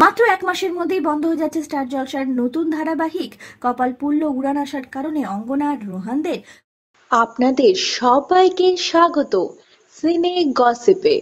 মাত্র এক মাসের মধ্যেই বন্ধ হয়ে যাচ্ছে স্টার জলসার নতুন ধারাবাহিক। কপাল পুড়ল উড়ান আসার কারণে অঙ্গনা আর রোহানদের। আপনাদের সবাইকে স্বাগত সিনে গসিপে।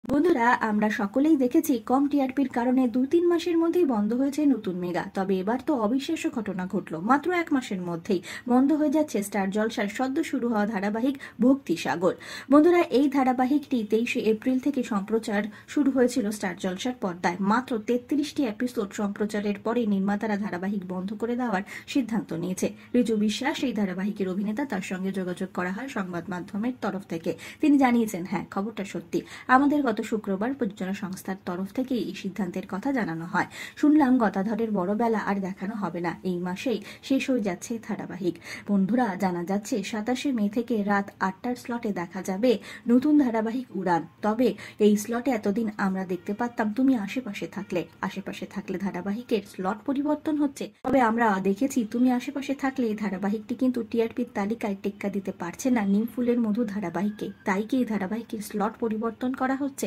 বন্ধুরা, আমরা সকলেই দেখেছি কম টিআরপির কারণে 2-3 মাসের মধ্যেই বন্ধ হয়েছে নতুন মেগা। তবে এবার তো অবিশ্বাস্য ঘটনা ঘটলো, মাত্র এক মাসের মধ্যেই বন্ধ হয়ে যাচ্ছে স্টার জলসার সদ্য শুরু হওয়া ধারাবাহিক ভক্তি সাগর। বন্ধুরা, এই ধারাবাহিকটি 23শে এপ্রিল থেকে সম্প্রচার শুরু হয়েছিল স্টার জলসার পর্দায়। মাত্র 33টি এপিসোড সম্প্রচারের পরে নির্মাতারা ধারাবাহিক বন্ধ করে দেওয়ার সিদ্ধান্ত নিয়েছে। ঋজু বিশ্বাস এই ধারাবাহিকের অভিনেতা, তার সঙ্গে যোগাযোগ করা হয় সংবাদ মাধ্যমের তরফ থেকে। তিনি জানিয়েছেন, হ্যাঁ, খবরটা সত্যি। আমাদের গত শুক্রবার প্রযোজনা সংস্থার তরফ থেকে এই সিদ্ধান্তের কথা জানানো হয়। শুনলাম গদাধরের বড় বেলা আর দেখানো হবে না, এই মাসেই শেষ হয়ে যাচ্ছে ধারাবাহিক। বন্ধুরা, জানা যাচ্ছে 27শে মে থেকে রাত 8টার স্লটে দেখা যাবে নতুন ধারাবাহিক উড়ান। তবে এই স্লটে এতদিন আমরা দেখতে পারতাম তুমি আশেপাশে থাকলে ধারাবাহিকের স্লট পরিবর্তন হচ্ছে। তবে আমরা দেখেছি তুমি আশেপাশে থাকলে এই ধারাবাহিকটি কিন্তু টিআরপির তালিকায় টেক্কা দিতে পারছে না নিমফুলের মধু ধারাবাহিকে। তাই কি এই ধারাবাহিকের স্লট পরিবর্তন করা হচ্ছে?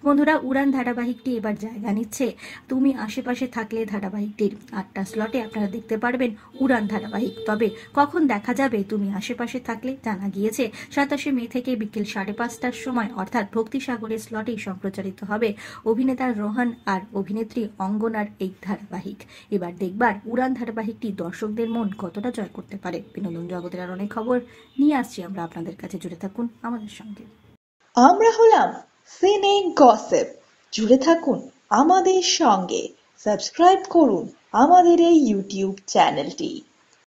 বন্ধুরা, উড়ান ধারাবাহিকটি এবার জায়গা নিচ্ছে তুমি আশেপাশে থাকলে ধারাবাহিকটির 8টা স্লটে আপনারা দেখতে পারবেন উড়ান ধারাবাহিক। তবে কখন দেখা যাবে তুমি আশেপাশে থাকলে জানা গিয়েছে 27শে মে থেকে বিকেল 5:30টার সময় অর্থাৎ ভক্তি সাগরের স্লটেই সম্প্রচারিত হবে অভিনেতা রোহান আর অভিনেত্রী অঙ্গনার এই ধারাবাহিক। এবার দেখবার উড়ান ধারাবাহিকটি দর্শকদের মন কতটা জয় করতে পারে। বিনোদন জগতের আর অনেক খবর নিয়ে আসছি আমরা আপনাদের কাছে, জুড়ে থাকুন আমাদের সঙ্গে। আমরা হলাম সিনে গসিপ, জুড়ে থাকুন আমাদের সঙ্গে, সাবস্ক্রাইব করুন আমাদের এই ইউটিউব চ্যানেলটি।